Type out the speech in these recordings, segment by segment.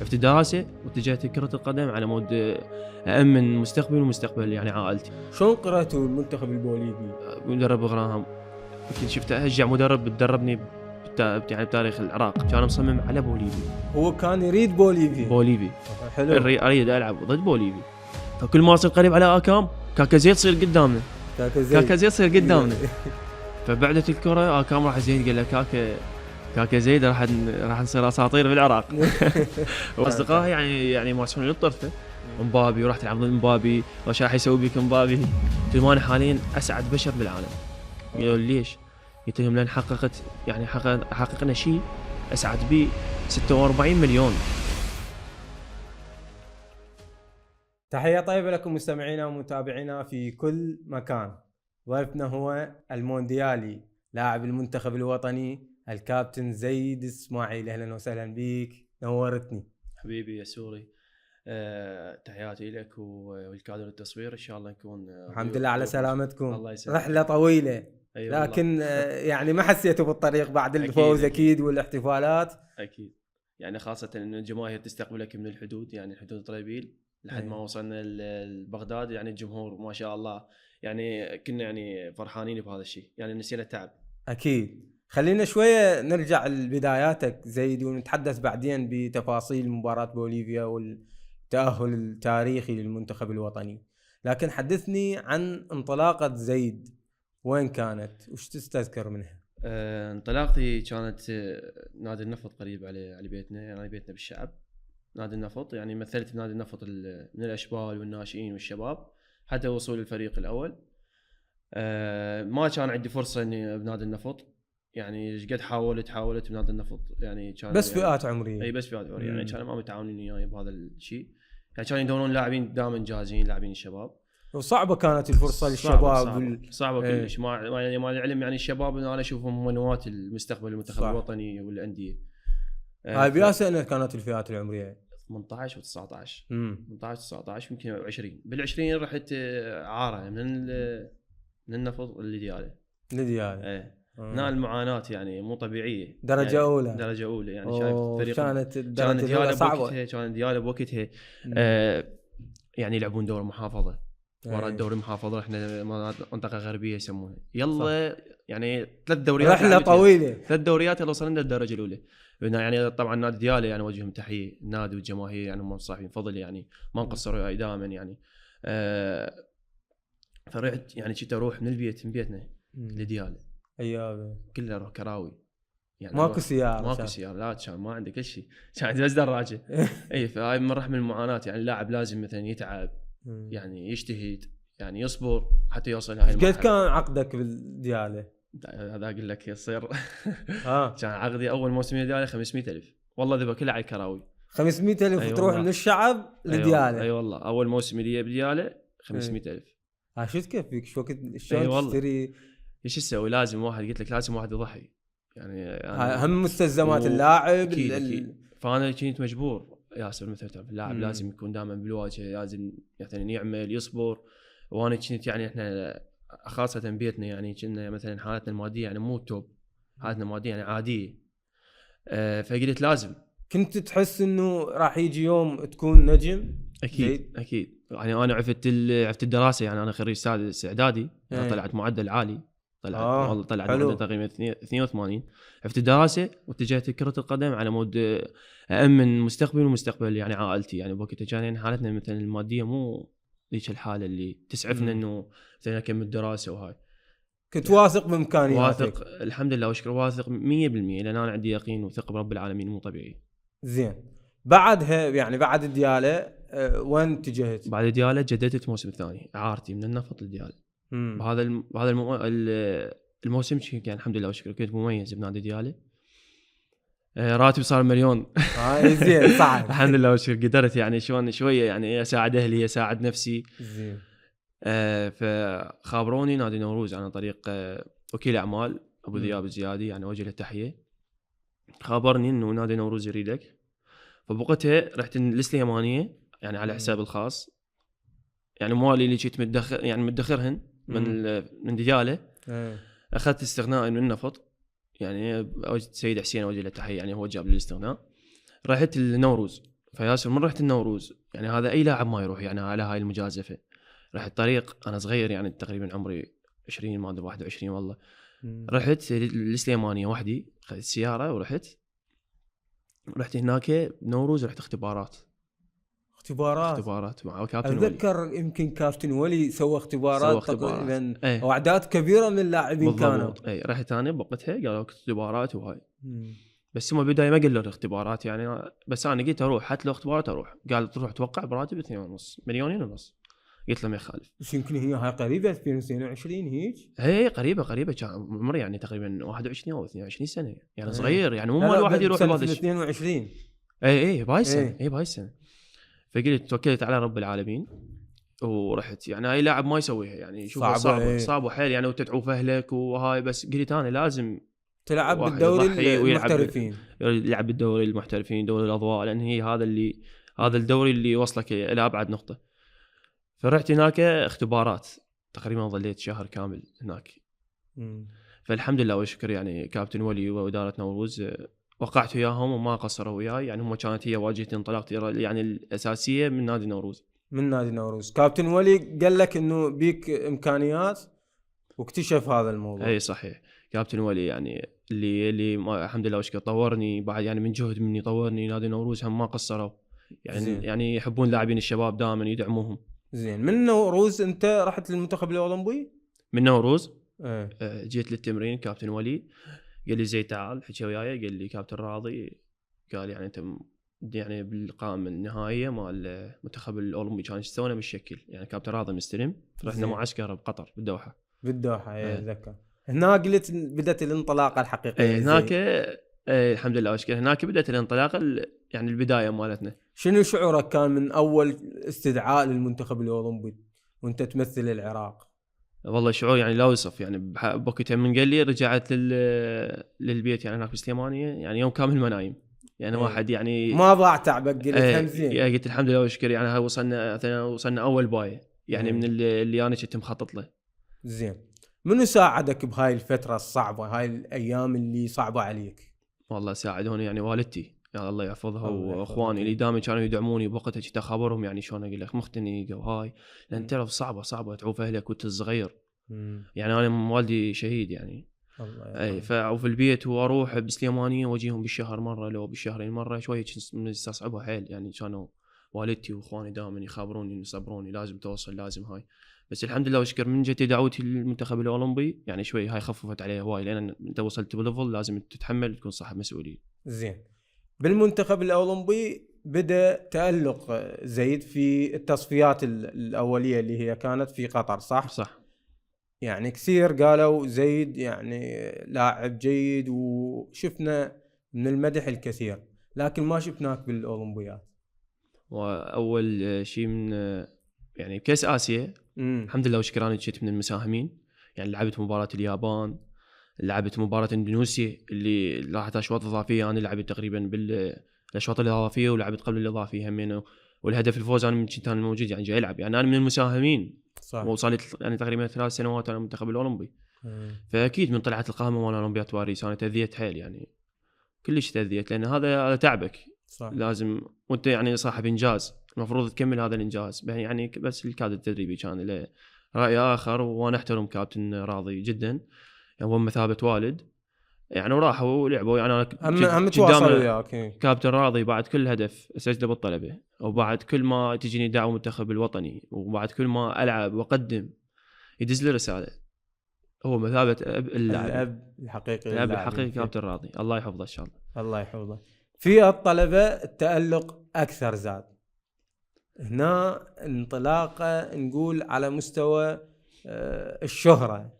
عرفت الدراسة واتجهت لكرة القدم على مود أأمن مستقبلي ومستقبل يعني عائلتي. شلون قرأتوا المنتخب البوليفي؟ مدرب غراهام يمكن شفت أشجع مدرب بدربني يعني بتاريخ العراق، كان مصمم على بوليفي. هو كان يريد بوليفي. حلو. أريد ألعب ضد بوليفي، فكل ما أصير قريب على آكام كاكا زيد تصير قدامنا، كاكا زيد تصير قدامنا. فبعدت الكرة آكام راح زيد قال له كاكا زيد راح نصير أساطير بالعراق. وأصدقائي يعني ماسحون للطرفة مبابي، وراح تلعب ضد مبابي وش راح يسوي بيك مبابي؟ قلت لهم أنا حاليا أسعد بشر بالعالم. قالوا ليش؟ قلت لهم لأن حققنا شيء أسعد به 46 مليون. تحية طيبة لكم مستمعينا ومتابعينا في كل مكان. ضيفنا هو المونديالي لاعب المنتخب الوطني الكابتن زيد اسماعيل. أهلا وسهلا بيك، نورتني حبيبي يا سوري. تحياتي لك والكادر التصوير، إن شاء الله نكون الحمد لله على سلامتكم. الله يسلمك. رحلة طويلة. أيوة لكن يعني ما حسيتوا بالطريق بعد الفوز أكيد والاحتفالات. أكيد يعني خاصة أن الجماهير تستقبلك من الحدود، يعني حدود طرابيل لحد ما وصلنا لبغداد. يعني الجمهور ما شاء الله يعني كنا يعني فرحانين بهذا الشيء، يعني نسينا التعب. أكيد. خلينا شوية نرجع لبداياتك زيد ونتحدث بعدين بتفاصيل مباراة بوليفيا والتأهل التاريخي للمنتخب الوطني. لكن حدثني عن انطلاقة زيد، وين كانت وش تستذكر منها؟ انطلاقتي كانت نادي النفط قريب على بيتنا، يعني بيتنا بالشعب نادي النفط. يعني مثلت في نادي النفط من الأشبال والناشئين والشباب حتى وصول الفريق الأول. ما كان عندي فرصة إني بنادي النفط، يعني قد حاولت بنادي النفط، يعني كان بس يعني فئات عمرية. أي بس فئات عمرية، يعني كانوا ما متعاونين وياي بهذا الشيء. يعني كانوا يدورون لاعبين دائما جاهزين، لاعبين الشباب. وصعبة كانت الفرصة للشباب. صعبة كلش. ما العلم يعني الشباب أنا أشوفهم هم نواة المستقبل المنتخب الوطني والأندية. هاي بيا سنة كانت الفئات العمرية 18 و19. 18 19 يمكن 20. بال20 رحت عارة من النفط لديالة. ايه نال معاناة يعني مو طبيعية. درجة يعني أولى. درجة أولى يعني شايف الفريق. كانت ديالة صعبة. كان ديالة بوقتها يعني يلعبون دور محافظة. ورا الدوري المحافظة احنا منطقة غربية يسمونها. يلا صح. يعني 3 دوريات رحلة طويلة. 3 دوريات يلا وصلنا للدرجة الأولى. يعني طبعا نادي ديالة يعني وجههم تحية، النادي والجماهير يعني هم صاحبين فضل، يعني ما نقصروا وياي دائما يعني. فرحت يعني كنت اروح من بيتنا لديالة. ايوه كله اروح كراوي، يعني ماكو سيارة. لا كان ما عندي كل شيء، كان عندي بس دراجة. اي فهاي من رحم المعاناة. يعني اللاعب لازم مثلا يتعب، يعني يجتهد، يعني يصبر حتى يوصل هاي المرحلة. قد كان عقدك بالديالة؟ هذا اقول لك يصير. كان عقدي اول موسم ديالة 500,000 والله ذبا كله على الكراوي. 500,000 تروح من الشعب لديالة. اي والله اول موسم لي بديالة 500,000. شفت كيف فيك شو وقت شلون تشتري؟ ايش تسوي؟ لازم واحد قلت لك لازم واحد يضحي يعني اهم مستلزمات اللاعب. فانا كنت مجبور ياسر مثل اللاعب لازم يكون دائما بالواجهه، لازم مثلا يعمل يصبر. وانا كنت يعني احنا خاصه بيتنا يعني كنا مثلا حالتنا الماديه يعني مو توب، حالتنا الماديه يعني عاديه. فقلت لازم. كنت تحس انه راح يجي يوم تكون نجم؟ اكيد يعني انا عرفت الدراسه، يعني انا خريج سادس اعدادي طلعت معدل عالي، طلعت معدل تقريبا 82. عرفت الدراسه واتجهت لكره القدم على مود أأمن مستقبلي ومستقبل يعني عائلتي. يعني بوقتها كان يعني حالتنا مثلا الماديه مو ذيك الحاله اللي تسعفنا انه مثلا اكمل الدراسه وهاي. كنت واثق بامكانياتك؟ واثق الحمد لله واشكر، واثق 100% لان انا عندي يقين وثقه برب العالمين مو طبيعي. زين بعدها يعني بعد الديالة وين اتجهت؟ بعد الديالة جددت الموسم الثاني اعارتي من النفط للديالة. بهذا الموسم كان الحمد لله وشكرا كنت مميز بنادي ديالة. راتب صار 1,000,000. زين صعب. الحمد لله وشكرا قدرت يعني شويه يعني اساعد اهلي اساعد نفسي. زين. فخابروني نادي نوروز عن طريق وكيل اعمال ابو ذياب الزيادي، يعني وجه له التحيه. خابرني انه نادي نوروز يريدك، فبوقتها رحت للسليمانيه يعني على حساب الخاص، يعني موالي اللي كنت مدخرهن من ديالة. اخذت استغناء من النفط، يعني السيد حسين وجه له التحيه يعني هو جاب لي الاستغناء. رحت لنوروز فياسر من رحت النوروز يعني هذا اي لاعب ما يروح يعني على هاي المجازفه. رحت طريق انا صغير يعني تقريبا عمري 20 ما ادري 21 والله. رحت السليمانيه وحدي، اخذت السياره ورحت هناك نوروز. رحت اختبارات مع كابتن ولي. اتذكر يمكن كابتن ولي سوى اختبارات تقريبا ايه. واعداد كبيره من اللاعبين كانوا. اي رحت انا بوقتها قالوا اختبارات وهاي. بس هم بالبدايه ما قالوا الاختبارات يعني، بس انا قلت اروح حتى لو اختبارات اروح. قال تروح توقع براتب 2.5 مليون. قلت له ما يخالف. بس يمكن هي قريبه 2022 هيك. هي قريبه كان عمري يعني تقريبا 21 او 22 سنه يعني صغير يعني مو مال الواحد يروح بهذا الشيء. 22 اي بهاي السنه. اي بهاي السنه. فقلت توكلت على رب العالمين ورحت. يعني اي لاعب ما يسويها يعني، شوف صعب وحيل يعني وتدعو اهلك وهاي. بس قلت انا لازم تلعب بالدوري المحترفين، يلعب بالدوري المحترفين، دوري الاضواء، لان هي هذا الدوري اللي وصلك الى ابعد نقطه. فرحت هناك اختبارات تقريبا ظليت شهر كامل هناك. فالحمد لله والشكر يعني كابتن ولي واداره نوروز وقعت وياهم وما قصروا وياي يعني. هم كانت هي واجهه انطلاقتي يعني الاساسيه من نادي نوروز. كابتن ولي قال لك انه بيك امكانيات واكتشف هذا الموضوع. اي صحيح. كابتن ولي يعني اللي الحمد لله وشكر طورني بعد يعني من جهد مني طورني. نادي نوروز هم ما قصروا يعني زين. يعني يحبون لاعبين الشباب دائما يدعموهم. زين. من نوروز انت رحت للمنتخب الاولمبي؟ من نوروز جيت للتمرين. كابتن ولي قال لي زي تعال حكي وياي. قال لي كابتن راضي قال يعني انت يعني بالقائمه النهائيه مال المنتخب الاولمبي كان يستونا بالشكل يعني. كابتن راضي مستلم. رحنا معسكر بقطر بالدوحه. اتذكر هناك قلت بدات الانطلاقه الحقيقيه. هناك الحمد لله واشكر. هناك بدات الانطلاقه يعني البدايه مالتنا. شنو شعورك كان من اول استدعاء للمنتخب الاولمبي وانت تمثل العراق؟ والله شعور يعني لا يوصف يعني. بوقتها من قال لي رجعت للبيت يعني هناك بالسليمانيه يعني يوم كامل ما نايم يعني. واحد يعني ما ضاع تعبك. قلت زين. قلت الحمد لله واشكر يعني. هاي وصلنا اول بايه يعني من اللي انا كنت مخطط له. زين. منو ساعدك بهاي الفتره الصعبه، هاي الايام اللي صعبه عليك؟ والله ساعدوني يعني والدتي يعني الله يحفظها واخواني اللي دائما كانوا يدعموني. بوقتها كنت اخبرهم يعني شلون اقول لك مختنقه وهاي، لان تعرف صعبه تعوف اهلك وانت صغير. يعني انا والدي شهيد يعني. اي وفي البيت واروح بسليمانيه واجيهم بالشهر مره لو بالشهرين مره شويه مستصعبها حيل يعني. كانوا والدتي واخواني دائما يخابروني يصبروني لازم توصل لازم هاي. بس الحمد لله وشكر من جتي دعوتي للمنتخب الاولمبي يعني شوي هاي خففت عليه هواي، لان انت وصلت بليفل لازم تتحمل تكون صاحب مسؤوليه. زين. بالمنتخب الاولمبي بدا تألق زيد في التصفيات الاوليه اللي هي كانت في قطر، صح. يعني كثير قالوا زيد يعني لاعب جيد وشفنا من المدح الكثير، لكن ما شفناك بالاولمبيات. واول شيء من يعني كاس اسيا الحمد لله وشكراني جيت من المساهمين يعني. لعبت مباراه اليابان، لعبت مباراه اندونيسيا اللي راحت اشواط اضافيه. انا لعبت تقريبا بالاشواط الاضافيه ولعبت قبل الاضافيه همين، والهدف الفوز انا من كنت انا موجود يعني جاي العب يعني. انا من المساهمين صح. وصلت يعني تقريبا 3 سنوات على المنتخب الاولمبي. فاكيد من طلعت القائمه مال اولمبياد باريس انا تاذيت حيل يعني. كلش تاذيت لان هذا تعبك صح. لازم وانت يعني صاحب انجاز المفروض تكمل هذا الانجاز يعني. بس الكادر التدريبي كان له راي اخر، وانا احترم كابتن راضي جدا يعني. هو مثابه والد يعني. وراحوا ولعبوا يعني. انا تواصلوا وياك كابتن راضي بعد كل هدف اسجله بالطلبه، وبعد كل ما تجيني دعوه المنتخب الوطني، وبعد كل ما العب واقدم يدز لي رساله. هو مثابه الاب الحقيقي كابتن راضي الله يحفظه ان شاء الله. الله يحفظه. في الطلبه التألق اكثر زاد هنا، انطلاقه نقول على مستوى الشهره.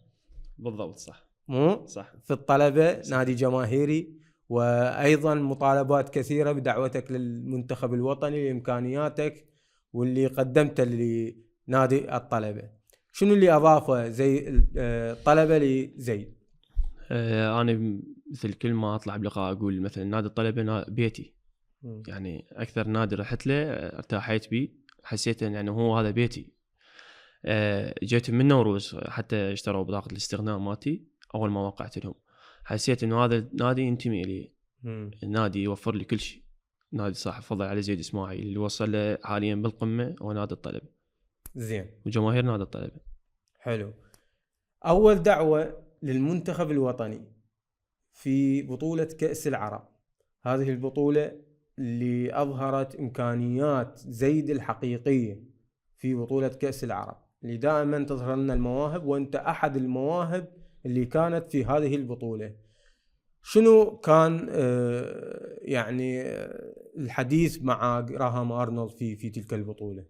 بالضبط صح. مو صح. في الطلبه صح. نادي جماهيري، وايضا مطالبات كثيره بدعوتك للمنتخب الوطني لامكانياتك واللي قدمته لنادي الطلبه. شنو اللي اضافه زي الطلبه لزيد؟ انا مثل كل ما اطلع بلقاء اقول مثلا نادي الطلبه بيتي يعني. اكثر نادي رحت له ارتاحيت بيه، حسيت ان يعني هو هذا بيتي. جيت من نوروز حتى اشتروا بطاقه الاستغناء مالتي اول ما وقعت لهم. حسيت انه هذا النادي ينتمي لي. النادي يوفر لي كل شيء نادي صاحب فضل علي زيد اسماعيل اللي وصل له حاليا بالقمه هو نادي الطلبه. زين. وجماهير نادي الطلبه. حلو. اول دعوه للمنتخب الوطني في بطوله كأس العرب، هذه البطوله اللي اظهرت امكانيات زيد الحقيقيه في بطوله كأس العرب اللي دائما تظهر لنا المواهب، وانت احد المواهب اللي كانت في هذه البطوله. شنو كان يعني الحديث مع جراهام أرنولد في تلك البطولة؟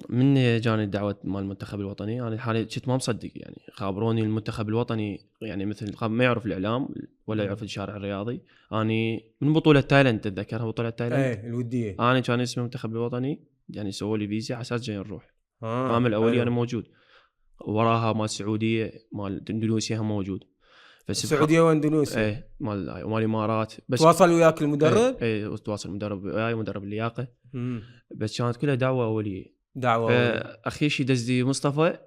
من جاني الدعوة مال المنتخب الوطني أنا حاليا كنت ما مصدق يعني خابروني المنتخب الوطني يعني مثل ما يعرف الإعلام ولا يعرف الشارع الرياضي. أنا من بطولة تايلاند تتذكرها بطولة تايلاند الودية. أنا كان اسمي المنتخب الوطني يعني سووا لي فيزا على أساس جاي نروح. عام الأولي أنا موجود وراها مال السعودية مال اندونيسيا هم موجود. السعوديه واندونيسيا مال الامارات. بس تواصل وياك المدرب؟ تواصل المدرب وياي مدرب اللياقه. بس كانت كلها دعوه اوليه. اخي شي دزلي مصطفى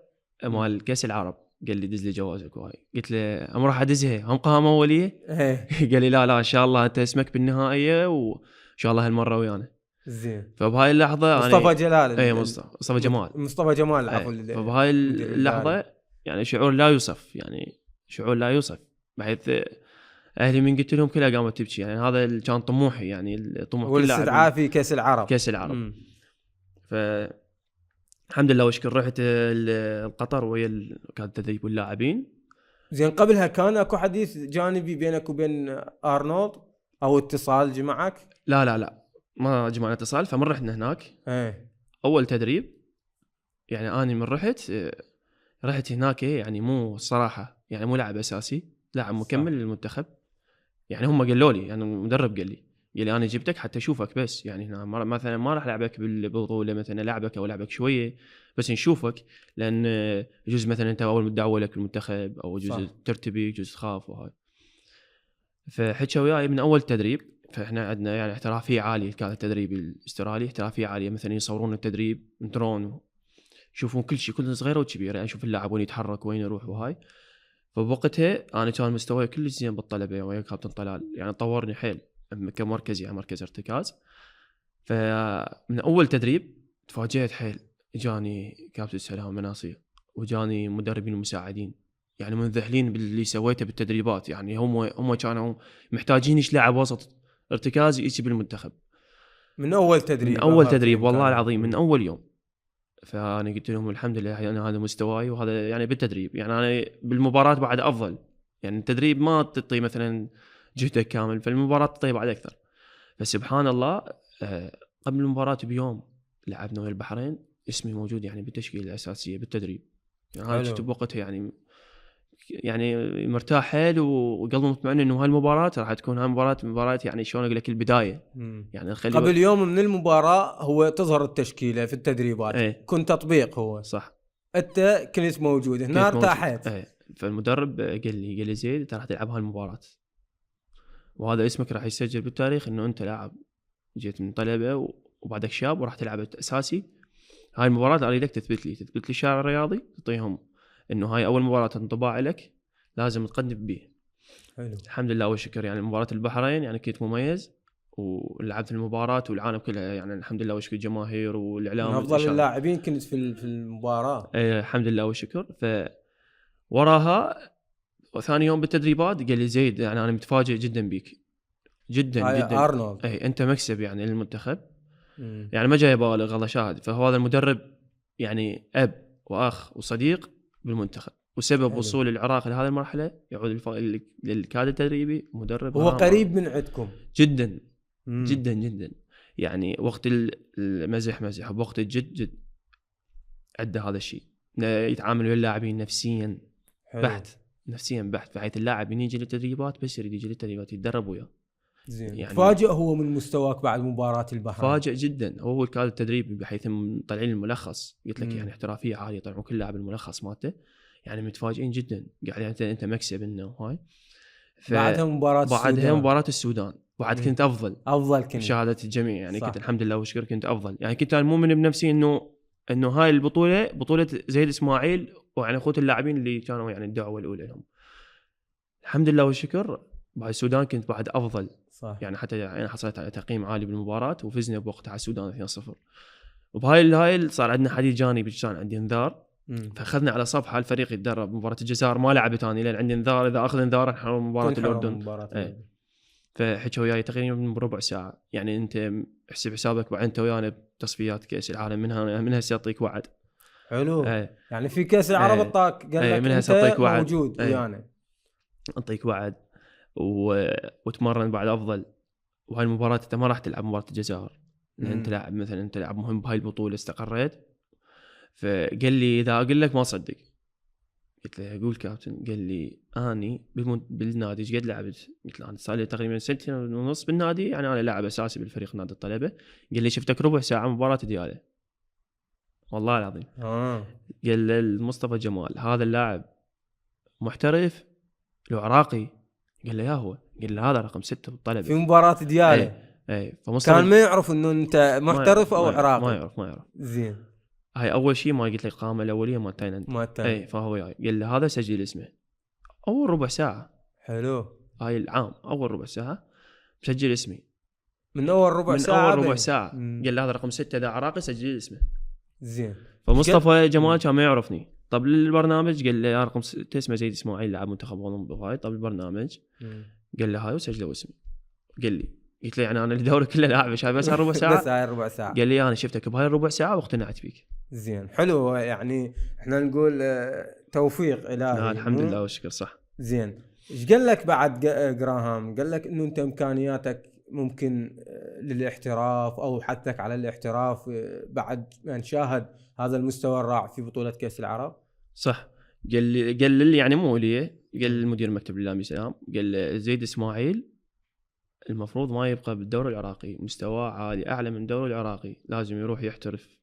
مال كاس العرب قال لي دز لي جوازك وهاي. قلت له هم راح ادزها هم قامه اوليه. قال لي لا ان شاء الله انت اسمك بالنهائيه وان شاء الله هالمره ويانا. زين. فبهاي اللحظه مصطفى جلال مصطفى جمال عفوا. فبهاي اللحظه يعني شعور لا يوصف يعني شعور لا يوصف بحيث اهلي من قلت لهم كلها قامت تبكي يعني هذا كان طموحي يعني الطموح كله والاستدعاء في كاس العرب. الحمد لله واشكر رحت القطر ويا كان تدريب اللاعبين. زين. قبلها كان اكو حديث جانبي بينك وبين أرنولد او اتصال جمعك؟ لا ما جمعنا اتصال. فمن رحنا هناك اول تدريب يعني انا من رحت هناك يعني مو الصراحه يعني مو لاعب اساسي لاعب مكمل للمنتخب. يعني هم قالوا لي يعني المدرب قال لي انا جبتك حتى اشوفك بس يعني هنا مثلا ما راح العبك بالبطوله مثلا لعبك او لعبك شويه بس نشوفك لان يجوز مثلا انت اول مدعوه لك المنتخب او يجوز ترتبي يجوز تخاف وهاي. فحكى وياي من اول تدريب. فاحنا عندنا يعني احترافيه عاليه كان التدريب الاسترالي احترافيه عاليه مثلا يصورون التدريب من درون يشوفون كل شيء كل صغيره وكبيره يعني يشوف اللاعب وين يتحرك وين يروح وهاي. فبوقتها انا كان مستواي كلش زين بالطلبه ويا كابتن طلال يعني طورني حيل كمركز يعني مركز ارتكاز. فمن اول تدريب تفاجأت حيل اجاني كابتن سلام مناصير وجاني مدربين مساعدين يعني منذهلين باللي سويته بالتدريبات يعني هم كانوا محتاجين ايش لاعب وسط ارتكاز يجي بالمنتخب من اول تدريب والله العظيم من اول يوم. فانا قلت لهم الحمد لله انا هذا مستواي وهذا يعني بالتدريب يعني انا بالمباراه بعد افضل يعني التدريب ما تعطي مثلا جهدك كامل فالمباراه تعطي بعد اكثر. فسبحان الله قبل المباراه بيوم لعبنا ويا البحرين اسمي موجود يعني بالتشكيله الاساسيه بالتدريب يعني انا كنت بوقتها يعني مرتاح حيل وقلبي مطمئن انه هالمباراه راح تكون مباراه يعني شلون اقول لك البدايه يعني قبل يوم من المباراه هو تظهر التشكيله في التدريبات كنت تطبيق هو صح انت كنت موجود هنا ارتاحت. فالمدرب قال لي زيد انت راح تلعب هالمباراه وهذا اسمك راح يسجل بالتاريخ انه انت لاعب جيت من طلبه وبعدك شاب وراح تلعب اساسي. هاي المباراه اريدك تثبت لي الشارع الرياضي تعطيهم انه هاي اول مباراه انطباع لك لازم تقدم به. حلو. الحمد لله والشكر يعني مباراه البحرين يعني كنت مميز ولعبت المباراه والعالم كلها يعني الحمد لله والشكر الجماهير والاعلام من افضل اللاعبين كنت في المباراه. الحمد لله والشكر. وراها وثاني يوم بالتدريبات قال لي زيد يعني انا متفاجئ جدا بيك جدا أرنولد. انت مكسب يعني للمنتخب يعني ما جاي ابالغ الله شاهد. فهو هذا المدرب يعني اب واخ وصديق بالمنتخب وسبب وصول العراق لهذه المرحله يعود للكادر التدريبي مدرب هو قريب من عندكم جدا جدا يعني وقت المزح وقت الجد عنده هذا الشيء يتعامل ويا اللاعبين نفسيا بحت نفسيا بحت بحيث اللاعب يجي للتدريبات بس يريد يجي للتدريبات يتدرب وياه. زين يعني فاجئ هو من مستواك بعد مباراة البحرين؟ فاجئ جدا. هو كان التدريب بحيث طالعين الملخص قلت لك يعني احترافية عالية طلعوا كل لاعب الملخص مالته يعني متفاجئين جدا قاعد يعني انت مكسب انه هاي. بعدها مباراة السودان بعد كنت افضل كنت بشهادة الجميع يعني صح. كنت الحمد لله وشكر كنت افضل يعني كنت مؤمن بنفسي انه هاي البطولة بطولة زيد اسماعيل ويعني اخوة اللاعبين اللي كانوا يعني الدعوة الاولى لهم. الحمد لله والشكر بعد السودان كنت بعد افضل صح. يعني حتى يعني حصلت على تقييم عالي بالمباراه وفزنا بوقتها على السودان 2-0. وبهاي صار عندنا حديث جانبي، كان عندي انذار. فاخذنا على صفحه الفريق يتدرب مباراه الجزائر ما لعب ثاني لان عندي انذار، اذا اخذ انذار نحرم مباراه الاردن. فحكوا وياي تقريبا بربع ساعه، يعني انت احسب حسابك بعد انت ويانا بتصفيات كاس العالم منها سيعطيك وعد. حلو. يعني في كاس العرب اعطاك قال لك انت موجود ويانا، اعطيك وعد وتمرن بعد افضل. وهاي المباراه انت ما راح تلعب مباراه الجزائر، انت لاعب مثلا انت لاعب مهم بهاي البطوله استقريت. فقال لي اذا اقول لك ما صدق. قلت له اقول كابتن. قال لي اني بالنادي ايش قد لعبت؟ قلت له انا صار لي تقريبا 1.5 سنين بالنادي، يعني انا لاعب اساسي بالفريق نادي الطلبه. قال لي شفتك ربع ساعه مباراه دياله والله العظيم. قال لي مصطفى جمال هذا اللاعب محترف لو عراقي. قال لي يا هو. قال لي هذا رقم 6 بالطلبه في مباراه دياله. اي كان ما يعرف انه انت محترف او عراقي. ما يعرف. زين. هاي اول شيء ما قلت لك القائمه الاوليه مال تايلاند. اي فهو جاي قال لي هذا سجل اسمه اول ربع ساعه. حلو. هاي العام اول ربع ساعه مسجل اسمي من اول ربع ساعه. قال لي هذا رقم 6 اذا عراقي سجل اسمه. زين. فمصطفى جمال كان ما يعرفني. طب البرنامج قال لي رقم 6 اسمه زيد اسماعيل لاعب منتخب اولمبي. طب البرنامج قال لي هاي وسجلوا اسمي. قال لي قلت له يعني انا الدوري كله لاعب شايف بس ربع ساعه. بس هاي الربع ساعه. قال لي انا شفتك بهاي الربع ساعه واقتنعت فيك. زين. حلو. يعني احنا نقول توفيق الهي. الحمد لله والشكر. صح. زين. ايش قال لك بعد جراهام؟ قال لك انه انت امكانياتك ممكن للاحتراف او حثك على الاحتراف بعد ما نشاهد هذا المستوى الرائع في بطولة كأس العرب؟ صح. قال لي يعني مو لي، قال المدير المكتب الإعلامي سلام، قال زيد اسماعيل المفروض ما يبقى بالدوري العراقي، مستواه عالي اعلى من الدوري العراقي، لازم يروح يحترف.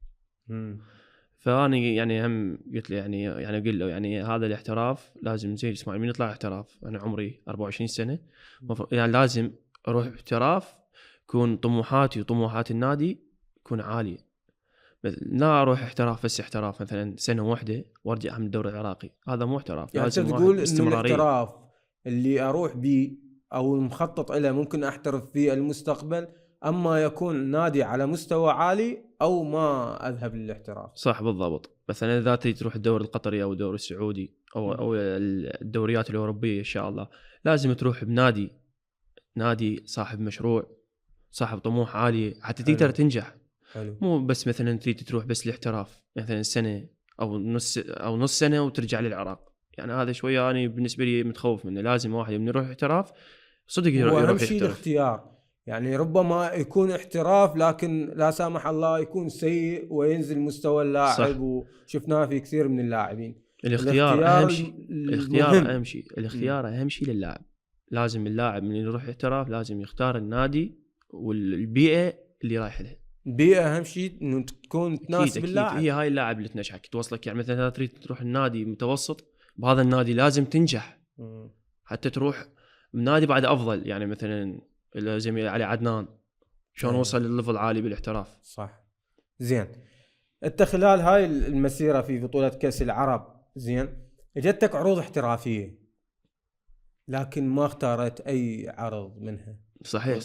فانا يعني هم قلت له يعني اقول له يعني هذا الاحتراف لازم زيد اسماعيل من يطلع احتراف. انا عمري 24 سنه يعني لازم اروح احتراف، يكون طموحاتي وطموحات النادي تكون عاليه. لا اروح احتراف بس احتراف مثلا سنه واحده وارجع من الدوري العراقي، هذا مو احتراف. يعني لازم تقول انه الاحتراف اللي اروح بيه او المخطط له ممكن احترف في المستقبل، اما يكون نادي على مستوى عالي او ما اذهب للاحتراف. صح بالضبط. مثلا اذا تروح الدوري القطري او الدوري السعودي او الدوريات الاوروبيه ان شاء الله، لازم تروح بنادي صاحب مشروع، صاحب طموح عالي حتى تقدر تنجح. حلو. مو بس مثلا تريد تروح بس الاحتراف مثلا سنه او نص سنه وترجع للعراق، يعني هذا شويه انا بالنسبه لي متخوف منه. لازم واحد من يروح احتراف صدق يروح يحترف. شيء الاختيار، يعني ربما يكون احتراف لكن لا سامح الله يكون سيء وينزل مستوى اللاعب. صح. وشفناه في كثير من اللاعبين. الاختيار اهم شيء. الاختيار اهم شيء للاعب. لازم اللاعب من يروح احتراف لازم يختار النادي والبيئه اللي رايح لها. البيئه اهم شيء انه تكون تناسب اللاعب. هي هاي اللاعب اللي تنجحك توصلك. يعني مثلا اذا تريد تروح النادي متوسط، بهذا النادي لازم تنجح حتى تروح بنادي بعد افضل. يعني مثلا زي علي عدنان شلون وصل للليفل عالي بالاحتراف. صح. زين. انت خلال هاي المسيره في بطوله كاس العرب زين اجتك عروض احترافيه لكن ما اختارت اي عرض منها. صحيح.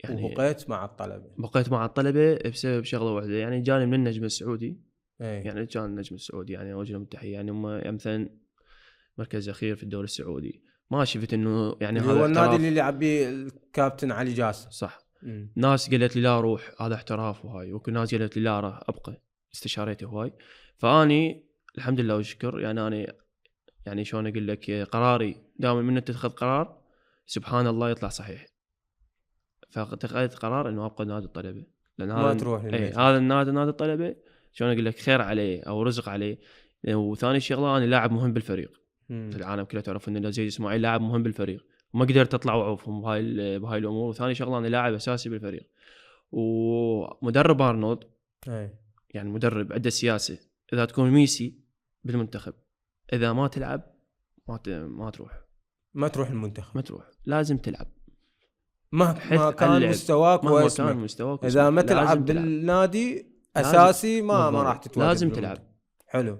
يعني وبقيت مع الطلبه بسبب شغله واحده، يعني جاني من النجم السعودي. يعني كان النجم السعودي يعني اوجه لهم التحيه. يعني هم مثلا مركز اخير في الدوري السعودي، ما شفت انه يعني هذا هو النادي اللي لعب به الكابتن علي جاسر. صح. ناس قالت لي لا روح هذا احتراف وهاي، وكل ناس قالت لي لا راح ابقى، استشاريته هواي. فاني الحمد لله والشكر يعني انا يعني شلون اقول لك قراري دائما من تتخذ قرار سبحان الله يطلع صحيح. فاتخذت قرار انه ابقى نادي الطلبه، لان ما تروح هذا النادي الطلبه شلون اقول لك خير عليه او رزق عليه. وثاني شغله انا لاعب مهم بالفريق. في العالم كله تعرف ان زيد اسماعيل لاعب مهم بالفريق، وما قدرت اطلع واعوفهم بهاي الامور. وثاني شغله انا لاعب اساسي بالفريق. ومدرب ارنولد يعني مدرب عنده سياسه، اذا تكون ميسي بالمنتخب اذا ما تلعب ما تروح المنتخب، ما تروح، لازم تلعب مهما كان مستواك واسمك. اذا ما تلعب بالنادي اساسي ما راح تتواجد. لازم تلعب. حلو.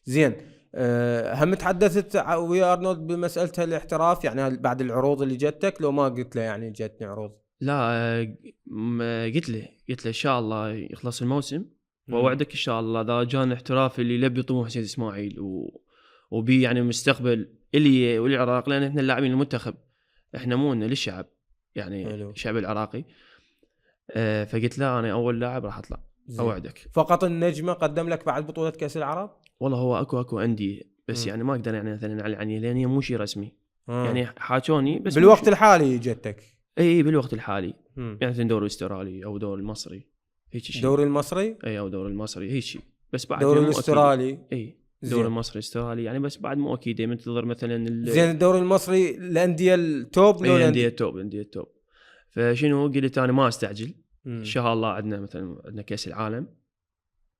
زين. هم تحدثت ويا ارنولد بمساله الاحتراف يعني بعد العروض اللي جتك؟ لو ما قلت له يعني جتني عروض لا قلت له ان شاء الله يخلص الموسم واوعدك ان شاء الله اذا جانا احتراف اللي يلبي طموح سيد اسماعيل وبي يعني مستقبل اللي والعراق، لان احنا اللاعبين المنتخب احنا مو للشعب يعني حلو. الشعب العراقي. فقلت لا انا اول لاعب راح اطلع اوعدك. فقط النجمه قدم لك بعد بطوله كاس العرب؟ والله هو اكو انديه بس يعني ما اقدر يعني مثلا يعني لان هي مو شيء رسمي. يعني حاجوني بس بالوقت الحالي جتك؟ اي بالوقت الحالي. يعني مثلا دوري الاسترالي او دوري المصري هيك شيء. دوري المصري اي او دوري المصري هيك شيء بس بعد دوري الاسترالي. اي دوري المصري استرالي يعني بس بعد مو اكيد منتظر مثلا زين الدوري المصري الانديه التوب لو الانديه التوب. فشنو قلت انا ما استعجل. ان شاء الله عندنا مثلا عندنا كاس العالم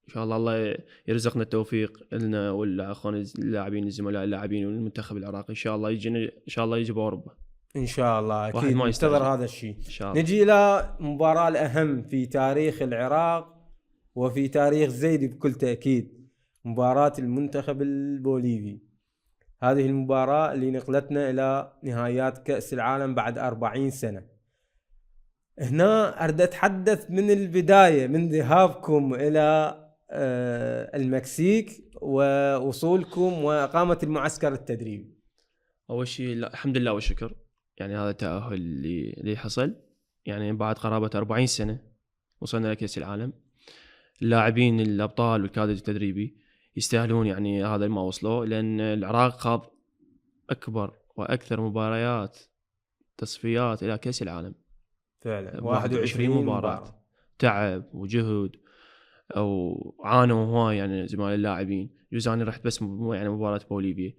ان شاء الله يرزقنا التوفيق لنا والاخوان اللاعبين الزملاء اللاعبين والمنتخب العراقي ان شاء الله يجينا ان شاء الله يجي باوروبا ان شاء الله. اكيد ننتظر هذا الشيء. نجي الى مباراه الاهم في تاريخ العراق وفي تاريخ زيدي بكل تاكيد، مباراه المنتخب البوليفي. هذه المباراه اللي نقلتنا الى نهائيات كاس العالم بعد 40 سنه. هنا أريد أتحدث من البداية، من ذهابكم إلى المكسيك ووصولكم وإقامة المعسكر التدريبي. أول شيء الحمد لله والشكر، يعني هذا التأهل اللي حصل يعني بعد قرابة 40 سنة وصلنا لكأس العالم. اللاعبين الأبطال والكادر التدريبي يستاهلون يعني هذا ما وصلوا، لأن العراق خاض أكبر وأكثر مباريات تصفيات إلى كأس العالم فعلا 21 مباراة. تعب وجهد او عانوا هواي يعني زملاء اللاعبين. جزء انا رحت بس يعني مباراة بوليفيا.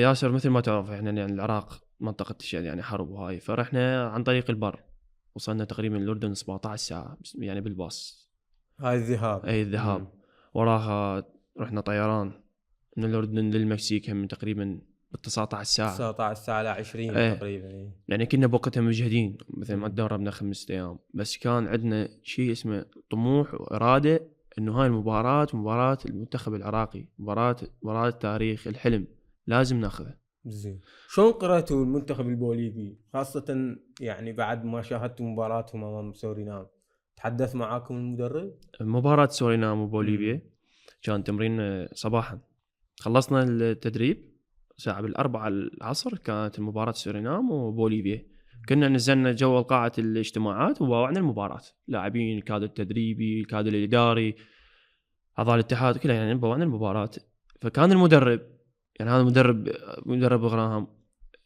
ياسر مثل ما تعرف احنا يعني العراق منطقة يعني حرب وهاي، فرحنا عن طريق البر وصلنا تقريبا الاردن 17 ساعة يعني بالباص. هاي الذهاب. اي الذهاب. وراها رحنا طيران من الاردن للمكسيك من تقريبا 19 ساعة 19 ساعة ل 20 تقريبا. يعني كنا بوقتها مجهدين مثل ما تدربنا 5 أيام، بس كان عندنا شيء اسمه طموح وإرادة إنه هاي المباراة مباراة المنتخب العراقي، مباراة تاريخ الحلم لازم ناخذها. زين شلون قرأتوا المنتخب البوليفي خاصة يعني بعد ما شاهدتوا مباراتهم أمام سورينام؟ تحدث معاكم المدرب؟ مباراة سورينام وبوليفيا كان تمرين صباحا، خلصنا التدريب الساعة 4 العصر كانت المباراة سورينام وبوليفيا. كنا نزلنا جو قاعة الاجتماعات وباوعنا المباراة، لاعبين الكادر التدريبي الكادر الإداري أعضاء الاتحاد كلها يعني باوعنا المباراة. فكان المدرب يعني هذا مدرب غراهام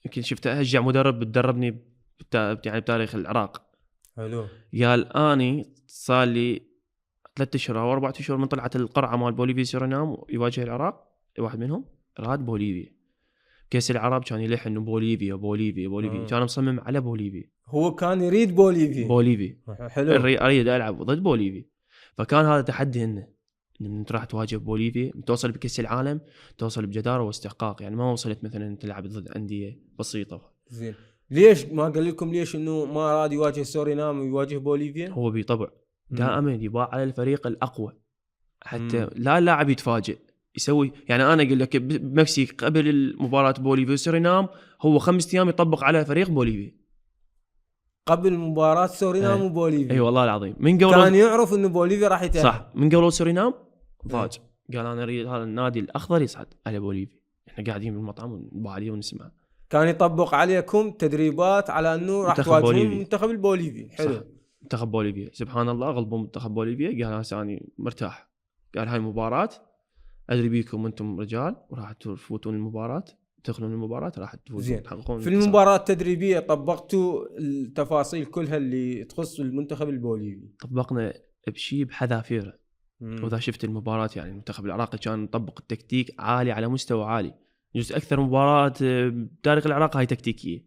يمكن شفته أشجع مدرب بتدربني يعني بتاريخ العراق. حلو. قال أني صار لي 3 أشهر أو 4 أشهر من طلعت القرعة مال بوليفيا سورينام يواجه العراق، واحد منهم راد بوليفيا. كاس العرب كان يلح انه بوليفيا كان مصمم على بوليفيا. هو كان يريد بوليفيا. حلو. اريد العب ضد بوليفيا. فكان هذا تحدي انه راح تواجه بوليفيا توصل بكاس العالم توصل بجداره واستحقاق، يعني ما وصلت مثلا تلعب ضد انديه بسيطه. زين ليش ما قال لكم ليش انه ما راد يواجه سورينام ويواجه بوليفيا؟ هو بطبع دائما يباع على الفريق الاقوى حتى لا اللاعب يتفاجئ يسوي. يعني انا اقول لك بمكسيك قبل المباراه بوليفيا وسورينام هو 5 ايام يطبق على فريق بوليفيا قبل مباراه سورينام وبوليفيا. اي والله العظيم من قبل كان يعرف انه بوليفيا راح يتأهل. صح من قبل سورينام فاج قال انا اريد هذا النادي الاخضر يصعد على بوليفيا. احنا قاعدين بالمطعم ونبالي ونسمع. كان يطبق عليكم تدريبات على انه راح تواجهون منتخب البوليفي. حلو. صح. منتخب بوليفيا سبحان الله غلبوا منتخب بوليفيا. قال هسه اني مرتاح، قال هاي مباراة ادري بيكم انتم رجال وراح تفوتون المباراة تدخلون المباراة راح تفوزون تحققون. في المباراة التدريبية طبقتوا التفاصيل كلها اللي تخص المنتخب البوليفي؟ طبقنا بشيء بحذافيره. واذا شفت المباراة يعني المنتخب العراقي كان مطبق التكتيك عالي على مستوى عالي. جزء اكثر مباراة بتاريخ العراق هاي تكتيكية.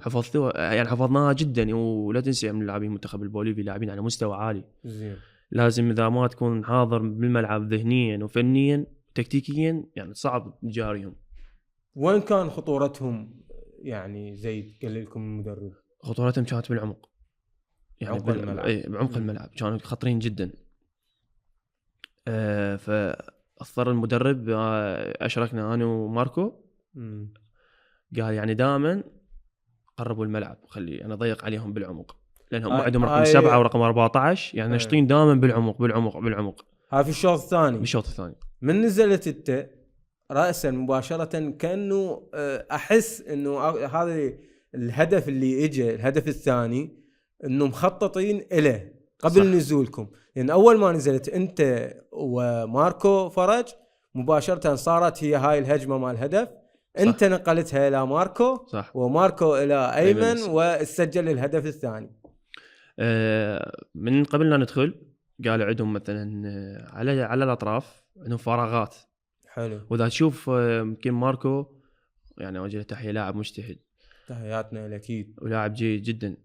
حفظتوها يعني حفظناها جدا. ولا تنسى من اللاعبين المنتخب البوليفي لاعبين على مستوى عالي. زين. لازم اذا ما تكون حاضر بالملعب ذهنيا وفنيا تكتيكيا يعني صعب تجاريهم. وين كان خطورتهم يعني زيد قال لكم المدرب؟ خطورتهم كانت بالعمق يعني بعمق الملعب كانوا خطرين جدا. فاضطر المدرب اشركنا انا وماركو. قال يعني دائما قربوا الملعب وخلي انا ضيق عليهم بالعمق، لانهم عندهم رقم 7 ورقم 14 يعني ناشطين دائما بالعمق. هاي في الشوط الثاني. بالشوط الثاني من نزلت انت رأسا مباشرة كأنه احس انه هذا الهدف اللي اجى، الهدف الثاني، انه مخططين له قبل صح. نزولكم، لان يعني اول ما نزلت انت وماركو فرج مباشرة صارت هي هاي الهجمة مال الهدف، انت نقلتها الى ماركو صح. وماركو الى ايمن وسجل الهدف الثاني. من قبل لا ندخل قالوا عندهم مثلا على الاطراف عندهم فراغات حلو، واذا تشوف يمكن ماركو يعني اوجه له تحيه، لاعب مجتهد، تحياتنا اكيد، ولاعب جيد جدا.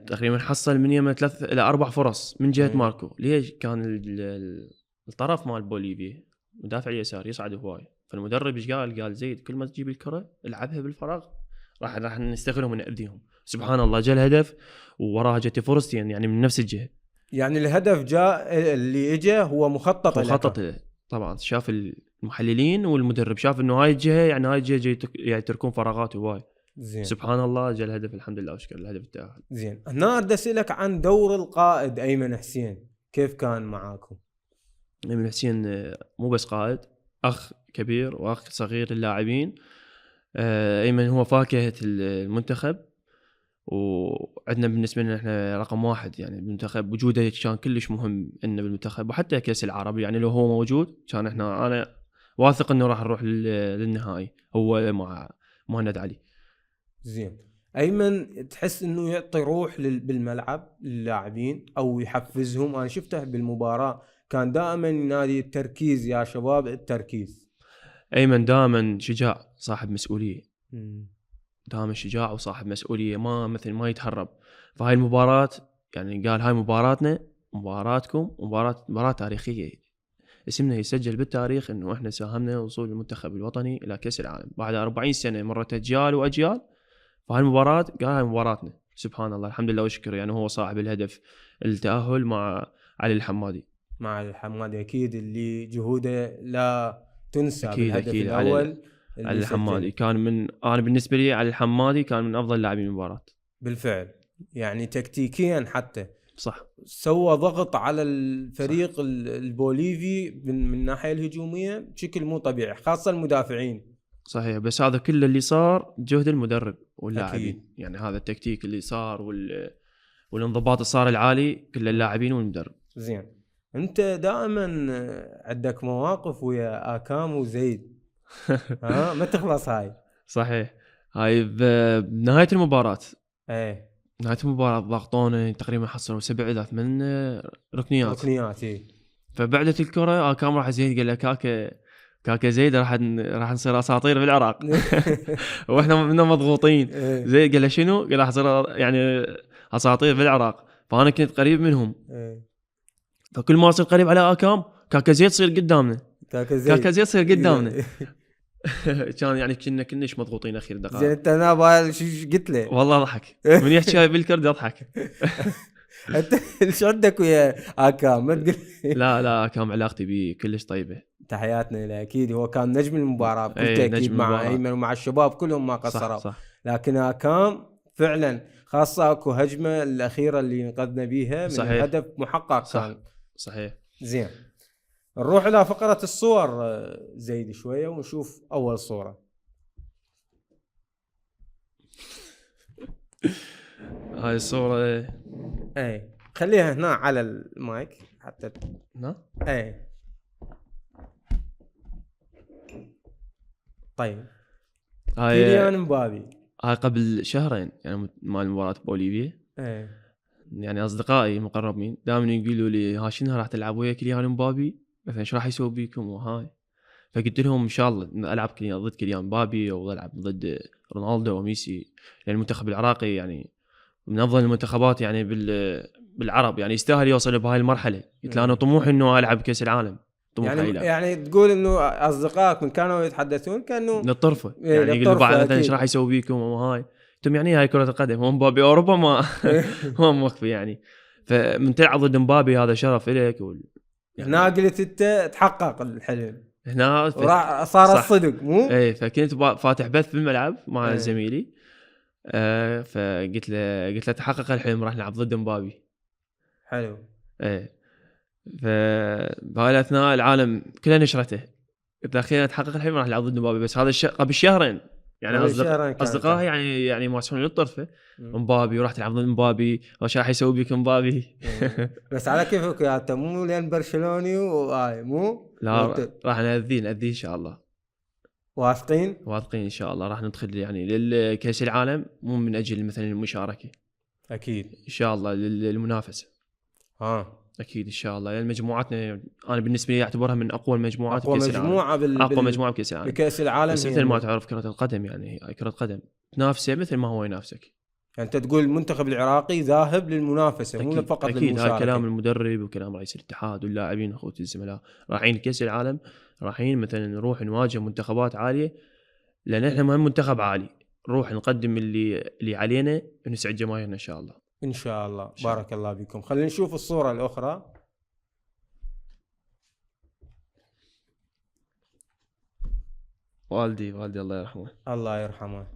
تقريبا حصل من يمه 3 إلى 4 فرص من جهه ماركو. ليش؟ كان الطرف مال بوليفيا مدافع اليسار يصعد هواي، فالمدرب ايش قال زيد كل ما تجيب الكره العبها بالفراغ راح نستغلهم ونأذيهم. سبحان الله جاء الهدف ووراه جت فرصتين يعني من نفس الجهه. يعني الهدف جاء اللي اجى هو مخطط طبعا. شاف المحللين والمدرب شاف انه هاي الجهه يعني هاي الجهه يعني تركون فراغات هواي. زين. سبحان الله جاء الهدف الحمد لله وشكر الهدف التأهل. زين. هنا اريد اسالك عن دور القائد ايمن حسين، كيف كان معاكم؟ ايمن حسين مو بس قائد، اخ كبير واخ صغير للاعبين. ايمن هو فاكهه المنتخب، وعندنا بالنسبه لنا احنا رقم 1 يعني بالمنتخب. وجوده كان كلش مهم انه بالمنتخب، وحتى كاس العرب يعني لو هو موجود كان انا واثق انه راح نروح للنهائي هو مع مهند علي. زين. ايمن تحس انه يعطي روح بالملعب للاعبين او يحفزهم؟ انا شفته بالمباراه كان دائما ينادي التركيز يا شباب التركيز. ايمن دائما شجاع، صاحب مسؤوليه، دائما شجاع وصاحب مسؤوليه، ما يتهرب. فهاي المباراه يعني قال هاي مباراتنا، مباراتكم، مباراه تاريخيه، اسمنا يسجل بالتاريخ انه احنا ساهمنا وصول المنتخب الوطني الى كاس العالم بعد 40 سنه مرت اجيال واجيال. فهاي المباراه قال هاي مباراتنا. سبحان الله الحمد لله وشكر. يعني هو صاحب الهدف التاهل مع علي الحمادي. مع الحمادي اكيد اللي جهوده لا تنسى. أكيد بالهدف أكيد الاول علي الحمادي كان انا بالنسبه لي علي الحمادي كان من افضل لاعبين المباراه بالفعل. يعني تكتيكيا حتى صح، سوى ضغط على الفريق صح. البوليفي من الناحيه الهجوميه بشكل مو طبيعي، خاصه المدافعين. صحيح. بس هذا كله اللي صار جهد المدرب واللاعبين. يعني هذا التكتيك اللي صار والانضباط اللي صار العالي كل اللاعبين والمدرب. زين. انت دائما عندك مواقف ويا آكام وزيد ما تخلص هاي. صحيح. هاي بنهايه المباراه نهايه المباراه ضغطونا تقريبا حصلوا 7 إلى 8 ركنيات. فبعدت الكره آكام راح زيد قال له كاكا زيد راح نصير اساطير بالعراق. واحنا منا مضغوطين. زيد قال له شنو؟ قال راح نصير يعني اساطير بالعراق. فانا كنت قريب منهم. فكل ما اصير قريب على آكام كاكا زيد يصير قدامنا، كاكا زيد يصير قدامنا. كان يعني كنا كلش مضغوطين اخير دقائق. زين انت انا شو قلت له؟ والله ضحك من يحكي بالكرد اضحك. انت ايش عندك ويا آكام؟ ما تقول لا آكام علاقتي بيه كلش طيبه. تحياتنا له اكيد. هو كان نجم المباراه بكل تاكيد مع ايمن ومع الشباب كلهم ما قصروا. صح. لكن آكام فعلا خاصه اكو هجمه الاخيره اللي انقذنا بيها من الهدف محقق. صح. كان صحيح. زين. نروح الى فقره الصور زيد شويه ونشوف اول صوره. هاي الصوره خليها هنا على المايك حتى هنا. طيب هاي كيليان مبابي. هاي قبل شهرين يعني مال مباراه بوليفيا. يعني اصدقائي المقربين دائما يقولوا لي ها شنو راح تلعب ويا كيليان مبابي مثلا ايش راح يسوي بيكم وهاي. فقلت لهم ان شاء الله العب ضد كيليان مبابي او العب ضد رونالدو وميسي، لان المنتخب العراقي يعني من افضل المنتخبات يعني بالعرب، يعني يستاهل يوصل بهاي المرحله. قلت له انا طموحي انه العب كاس العالم. يعني تقول انه اصدقائكم كانوا يتحدثون كانوا للطرفه يعني يقولوا بعد مثلا ايش راح يسوي بيكم وهاي. انتم يعني هاي كره القدم، هو مبابي اوروبا ما هو موقفي يعني. فمن تلعب ضد مبابي هذا شرف لك يعني هنا قلت انت تحقق الحلم هنا صار الصدق مو فكنت فاتح بث في الملعب مع زميلي فقلت له تحقق الحلم راح نلعب ضد مبابي. حلو. فبهاي الاثناء العالم كله نشرته، قلت له اخيرا تحقق الحلم راح نلعب ضد مبابي. بس هذا قبل شهرين يعني اصدقائي يعني يمارسون للطرفه مبابي وراح تلعب ضد مبابي وش راح يسوي بك مبابي. بس على كيفك يا انت، مو لين برشلوني مو لا راح نأذيه ان شاء الله. واثقين ان شاء الله راح ندخل يعني للكاس العالم مو من اجل مثلا المشاركه، اكيد ان شاء الله للمنافسه. اكيد ان شاء الله، لان مجموعتنا انا بالنسبه لي اعتبرها من اقوى المجموعات بكاس العالم. اقوى مجموعه بكاس العالم. بكاس العالم بس مثل ما تعرف كره القدم يعني هي كره قدم تنافسه مثل ما هو ينافسك. يعني انت تقول المنتخب العراقي ذاهب للمنافسه مو فقط للمشاركه. هاي كلام المدرب وكلام رئيس الاتحاد واللاعبين اخوتي الزملاء. رايحين كاس العالم، رايحين مثلا نروح نواجه منتخبات عاليه، لان احنا مهم منتخب عالي، نروح نقدم اللي علينا ونسعد جماهيرنا ان شاء الله. ان شاء الله. بارك الله بكم. خلينا نشوف الصوره الاخرى. والدي الله يرحمه. الله يرحمه.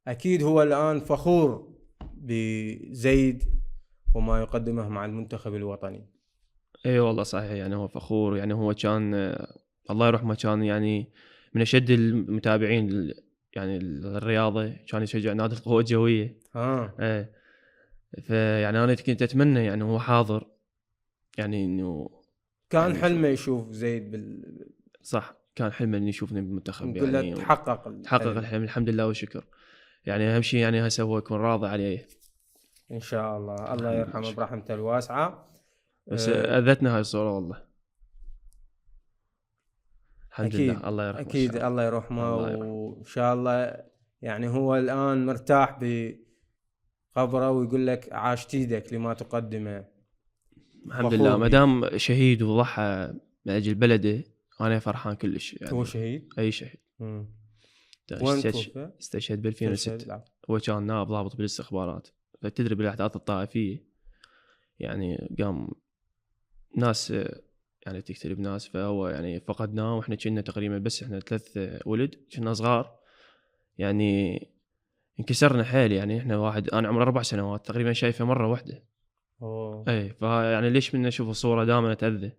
اكيد هو الان فخور بزيد وما يقدمه مع المنتخب الوطني. اي والله صحيح، يعني هو فخور. يعني هو كان الله يرحمه كان يعني من اشد المتابعين يعني الرياضه، كان يشجع نادي القوى الجويه. ايه فيعني انا كنت اتمنى يعني هو حاضر، يعني انه كان يعني حلمه يشوف زيد صح، كان حلمه انه يشوفني بالمنتخب. يعني تحقق الحلم الحمد لله والشكر. يعني اهم شيء يعني هسه هو يكون راضي عليه ان شاء الله. الله يرحمه برحمته الواسعه. بس اذتنا هاي الصوره والله. الحمد لله الله يرحمه. اكيد الله يرحمه وان شاء الله. يعني هو الان مرتاح بقبره ويقول لك عاشت ايدك لما تقدمه. الحمد لله، ما دام شهيد وضحى من اجل بلده انا فرحان كلش. يعني هو شهيد؟ اي شهيد. استشهد ب 2006. هو كان نائب ضابط بالاستخبارات. فتدري بالاحداث الطائفيه يعني قام ناس يعني تقتل بناس، فهو يعني فقدناه واحنا كنا تقريبا بس احنا 3 ولد كنا صغار، يعني انكسرنا حيل. يعني احنا واحد انا عمره 4 سنوات تقريبا شايفه مره واحده. اي فيعني ليش من اشوف الصوره دائما اتاذى.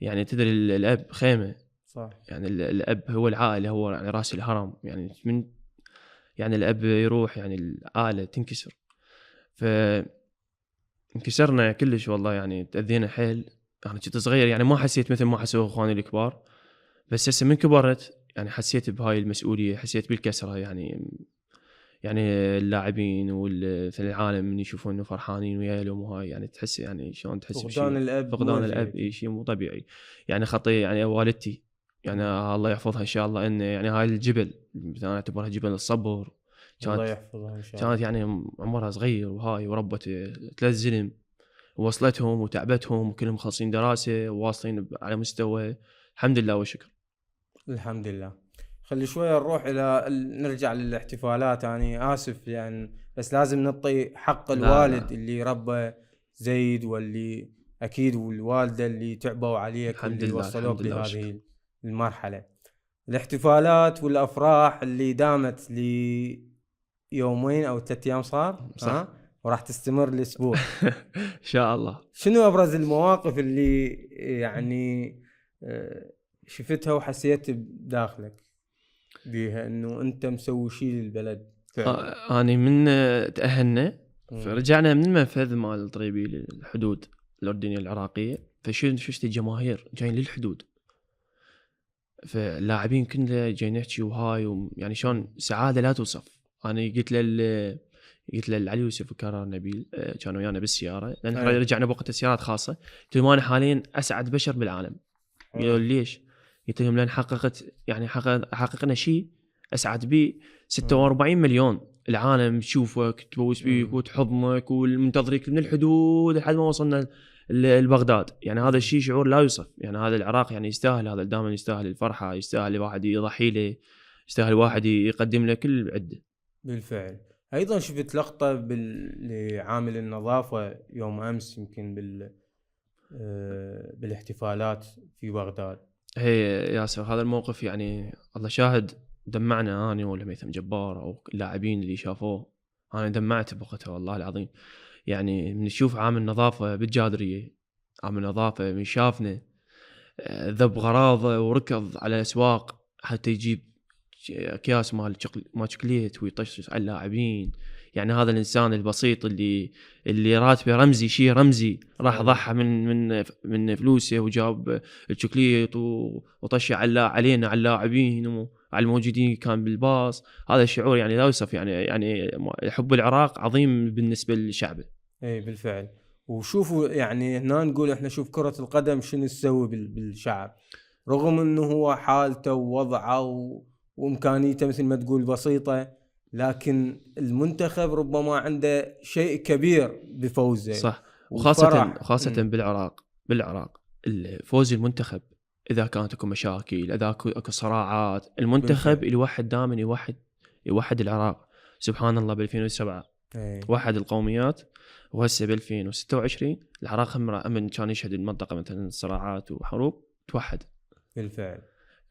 يعني تدري الاب خيمه صح. يعني الاب هو العائله، هو يعني راس الهرم. يعني من يعني الاب يروح يعني العائله تنكسر. ف انكسرنا كلش والله، يعني تاذينا حيل. انا كنت صغير يعني ما حسيت مثل ما حسوا اخواني الكبار، بس هسه من كبرت يعني حسيت بهاي المسؤوليه، حسيت بالكسره. يعني اللاعبين والعالم من يشوفون انه فرحانين وياهم وهاي، يعني تحس يعني شلون تحس فقدان الاب شيء مو طبيعي. يعني خطيه يعني والدتي يعني الله يحفظها ان شاء الله، انه يعني هاي الجبل انا اعتبرها جبل الصبر. الله يحفظها ان شاء الله. كانت يعني عمرها صغير وهاي وربت 3 زلم ووصلتهم وتعبتهم وكلهم خلصين دراسه وواصلين على مستوى. الحمد لله والشكر. الحمد لله. خلي شويه نروح نرجع للاحتفالات. يعني اسف يعني بس لازم نعطي حق الوالد اللي ربى زيد، واللي اكيد والوالده اللي تعبوا عليك واللي وصلوك لهذه المرحله. الاحتفالات والافراح اللي دامت ليومين او 3 ايام صار وراح تستمر لاسبوع ان شاء الله. شنو ابرز المواقف اللي يعني شفتها وحسيت بداخلك بيها انه انت مسوي شيء للبلد فعلا؟ اني من تاهلنا فرجعنا من المنفذ مال الطريبي للحدود الاردنيه العراقيه، فشفت الجماهير جايين للحدود، فاللاعبين كلنا جايين نحكي وهاي يعني شلون سعاده لا توصف. انا قلت له علي يوسف وكرار نبيل كانوا ويانا بالسياره، لان رجعنا بوقت السيارات خاصه. قلت لهم انا حاليا اسعد بشر بالعالم. قالوا ليش؟ قلت لهم لان حققنا شيء اسعد به 46 مليون العالم تشوفك تبوس بيك وتحضنك والمنتظريك من الحدود لحد ما وصلنا لبغداد. يعني هذا الشيء شعور لا يوصف. يعني هذا العراق يعني يستاهل، هذا دائما يستاهل الفرحه، يستاهل الواحد يضحي له، يستاهل الواحد يقدم له كل عده. بالفعل. ايضا شفت لقطه لعامل النظافه يوم امس يمكن بالاحتفالات في بغداد. هي ياسر هذا الموقف يعني الله شاهد دمعنا انا ولا ميثم جبار او اللاعبين اللي شافوه. انا دمعت بوقتها والله العظيم. يعني من نشوف عامل نظافه بالجادريه، عامل نظافه من شافنا ذب غراضه وركض على الاسواق حتى يجيب اكياس مال شوكليت ويطشش على اللاعبين. يعني هذا الانسان البسيط اللي راتبه رمزي، شيء رمزي، راح ضحى من فلوسه وجاب الشوكليت وطش علينا على اللاعبين وعلى الموجودين كان بالباص. هذا الشعور يعني لا يوصف. يعني حب العراق عظيم بالنسبه لشعبه. اي بالفعل. وشوفوا يعني هنا نقول احنا شوف كرة القدم شنو تسوي بالشعب، رغم انه هو حالته ووضعه وامكانيته مثل ما تقول بسيطة، لكن المنتخب ربما عنده شيء كبير بفوزه. صح. وخاصة بالعراق الفوز المنتخب اذا كانت اكو مشاكل، اذا اكو صراعات، المنتخب الواحد دائما يوحد العراق. سبحان الله ب 2007 وحد القوميات، وهسه ب 2026 العراق من كان يشهد المنطقة مثلا صراعات وحروب توحد بالفعل.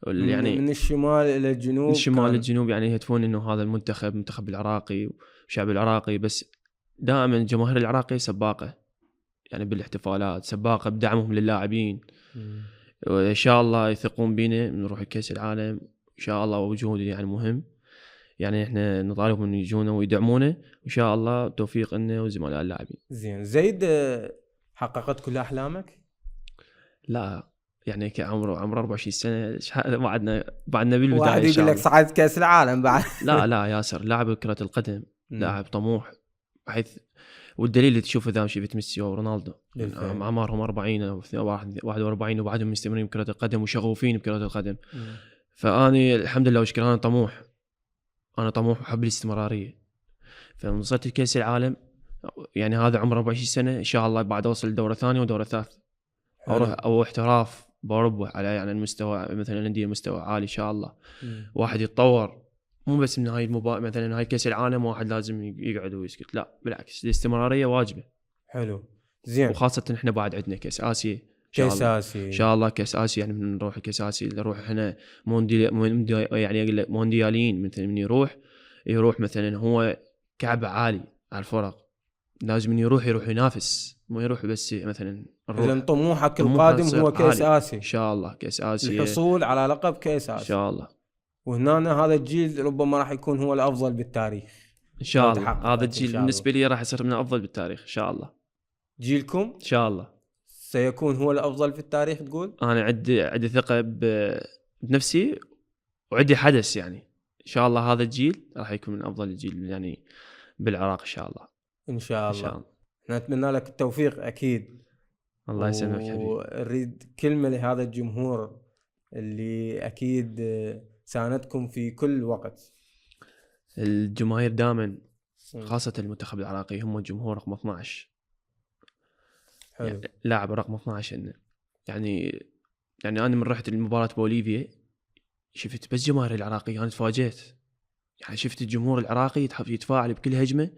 يعني من الشمال الى الجنوب، من الشمال للجنوب. يعني يهتفون انه هذا المنتخب العراقي والشعب العراقي، بس دائما الجماهير العراقية سباقة يعني بالاحتفالات، سباقة بدعمهم للاعبين. وإن شاء الله يثقون بينا نروح الكأس العالم إن شاء الله، وجودي يعني مهم. يعني إحنا نطالبهم إن يجونا ويدعمونا وإن شاء الله توفيق لنا وزملاء اللاعبين. زين. زيد حققت كل أحلامك؟ لا يعني كعمره 24 سنة بعدنا بالبداية. واحد يقول لك صعدت كأس العالم بعد. لا ياسر لاعب كرة القدم، لاعب طموح، بحيث والدليل اللي تشوفه ذا شفت ميسي ورونالدو اعمارهم 40 او 41 وبعدهم مستمرين بكرة القدم وشغوفين بكرة القدم. فاني الحمد لله وشكرا انا طموح وحب الاستمرارية. فوصلت لكأس العالم يعني هذا عمره 24 سنة، ان شاء الله بعد اوصل لدورة ثانية ودورة ثالثة اروح او احتراف باوروبا على يعني المستوى مثلا الانديه مستوى عالي ان شاء الله. واحد يتطور مو بس من هاي مثلا هاي كأس العالم واحد لازم يقعد ويسكت، لا بالعكس الاستمرارية واجبة. حلو زين. وخاصة احنا بعد عندنا كأس آسيا ان شاء الله كأس آسيا. يعني من نروح كأس آسيا نروح احنا يعني اقول لك موندياليين، مثلا من يروح مثلا هو كعب عالي على الفرق، لازم يروح ينافس، مو يروح بس مثلا إذن طموحك القادم هو كأس آسيا ان شاء الله. كأس آسيا، الحصول على لقب كأس آسيا ان شاء الله. وهنا هذا الجيل ربما راح يكون هو الافضل بالتاريخ ان شاء الله. هذا الجيل بالنسبه لي راح يصير من الافضل بالتاريخ ان شاء الله. جيلكم ان شاء الله سيكون هو الافضل في التاريخ تقول؟ انا عندي ثقه بنفسي وعندي حدث يعني ان شاء الله هذا الجيل راح يكون من افضل الجيل يعني بالعراق ان شاء الله. ان شاء الله. نتمنى لك التوفيق اكيد. الله يسلمك حبيبي. ونريد كلمه لهذا الجمهور اللي اكيد ساندكم في كل وقت. الجماهير دائما خاصة المنتخب العراقي هم الجمهور رقم 12. حلو. يعني لاعب رقم 12 يعني أنا من رحت المباراة بوليفيا شفت بس جماهير العراقي، أنا تفاجأت. يعني شفت الجمهور العراقي يتفاعل بكل هجمة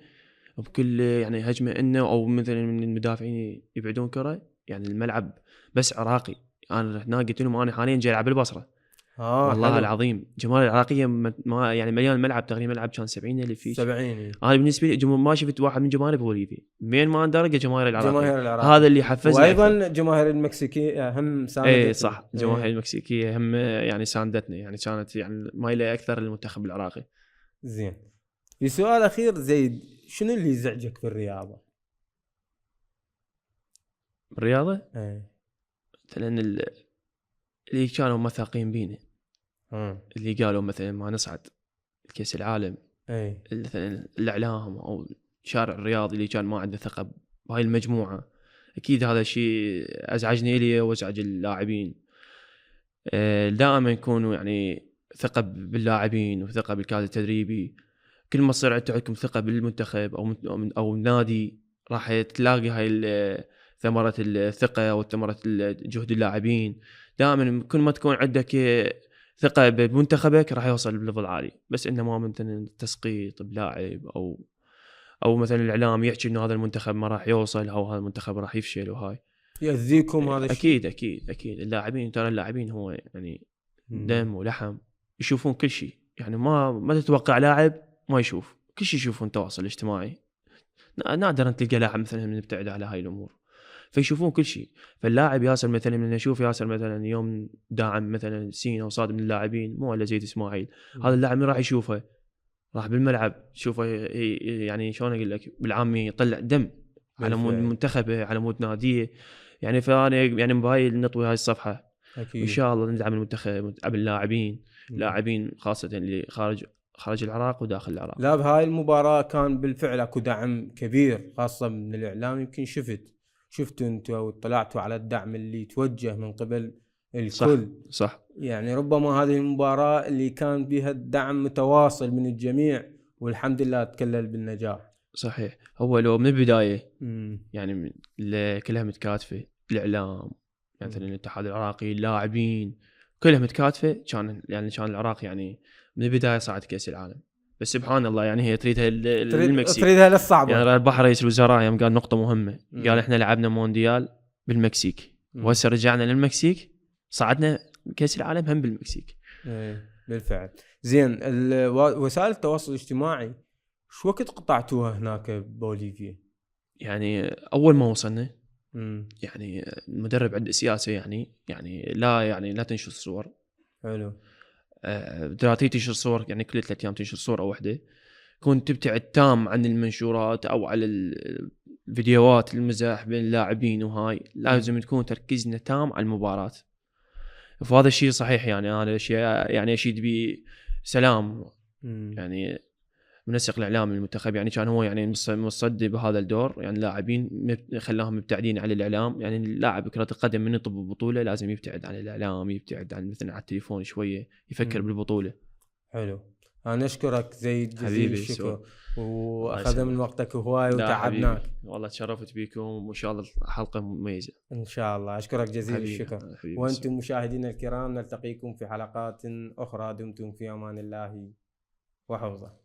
وبكل يعني هجمة إنه أو مثلا من المدافعين يبعدون كرة، يعني الملعب بس عراقي. أنا هناك قلت لهم أنا حاليا جاي ألعب بالبصرة. والله حلو. العظيم جماهير العراقية ما يعني مليان الملعب، تقريبا الملعب كان 70 اللي فيه 70. انا بالنسبه لي ما شفت واحد من جماهير بوليفيا من ما اندرج جماهير العراقية. هذا اللي حفزني. وايضا جماهير المكسيكيه هم ساندتنا. اي صح. جماهير المكسيكيه هم يعني ساندتنا، يعني كانت يعني مايله اكثر للمنتخب العراقي. زين. في سؤال اخير زيد، شنو اللي يزعجك في الرياضه؟ مثلا اللي كانوا مثاقين بينا، اللي قالوا مثلا ما نصعد كأس العالم، مثلا الاعلام او الشارع الرياضي اللي كان ما عنده ثقه بهاي المجموعه، اكيد هذا شيء ازعجني لي وازعج اللاعبين. دائما يكونوا يعني ثقه باللاعبين وثقه بالكادر التدريبي. كل ما تصير عندكم ثقه بالمنتخب او النادي راح تلاقي هاي ثمره الثقه وثمره جهد اللاعبين. دائما كل ما تكون عندك ثقة بمنتخبك راح يوصل بليفل عالي. بس إنما مثلا تسقيط بلاعب أو مثلا الإعلام يحكي إنه هذا المنتخب ما راح يوصل أو هذا المنتخب راح يفشل وهاي يأذيكم هذا الشيء. أكيد اللاعبين ترى اللاعبين هو يعني دم ولحم، يشوفون كل شيء. يعني ما تتوقع لاعب ما يشوف كل شيء يشوفون تواصل اجتماعي. نادر ان تلقى لاعب مثلا مبتعد على هاي الامور، فيشوفون كل شيء. فاللاعب ياسر مثلا من يشوف ياسر مثلا يوم داعم مثلا سين او صاد من اللاعبين مو الا زيد اسماعيل، هذا اللاعب من راح يشوفه، راح بالملعب تشوفه يعني شلون اقول لك بالعامي يطلع دم على مود منتخبه على مود ناديه. يعني فانا يعني مباي نطوي هاي الصفحه أكيد. وان شاء الله ندعم المنتخب ندعم اللاعبين لاعبين خاصه اللي خارج العراق وداخل العراق. لا بهاي المباراة كان بالفعل اكو دعم كبير خاصة من الاعلام. يمكن شفتوا انتوا واطلعتوا على الدعم اللي توجه من قبل الكل. صح. يعني ربما هذه المباراة اللي كان بها الدعم متواصل من الجميع والحمد لله تكلل بالنجاح. صحيح. هو لو من البداية يعني كلها متكاتفة، الاعلام مثلا الاتحاد العراقي اللاعبين كلها متكاتفة، كان العراق يعني من البداية صعد كأس العالم. بس سبحان الله يعني هي تريدها للمكسيك، تريدها للصعبة. يعني البحر رئيس الوزراء يوم قال نقطة مهمة، قال احنا لعبنا مونديال بالمكسيك وهسه رجعنا للمكسيك صعدنا كأس العالم هم بالمكسيك. بالفعل. زين وسائل التواصل الاجتماعي شو وقت قطعتوها هناك ببوليفيا؟ يعني اول ما وصلنا يعني المدرب عنده سياسة يعني لا تنشر صور. حلو. دراتي تنشر صور يعني كل 3 ايام تنشر صورة واحدة، كنت تبتعد تام عن المنشورات او على الفيديوهات المزاح بين اللاعبين، وهاي لازم تكون تركيزنا تام على المباراة. فهذا الشيء صحيح يعني هذا الشيء يعني اشيد به سلام يعني منسق الاعلامي المنتخب، يعني كان هو يعني مصدي بهذا الدور. يعني اللاعبين خلاهم مبتعدين عن الاعلام، يعني اللاعب كرة القدم من يطب البطولة لازم يبتعد عن الاعلام، يبتعد عن مثلا على التليفون شوية، يفكر بالبطولة. حلو. انا اشكرك زيد جزيل الشكر واخذ من وقتك هواي وتعبناك. والله تشرفت بكم وان شاء الله حلقة مميزة ان شاء الله. اشكرك جزيل الشكر. وانتم مشاهدينا الكرام نلتقيكم في حلقات اخرى. دمتم في امان الله وحفظه.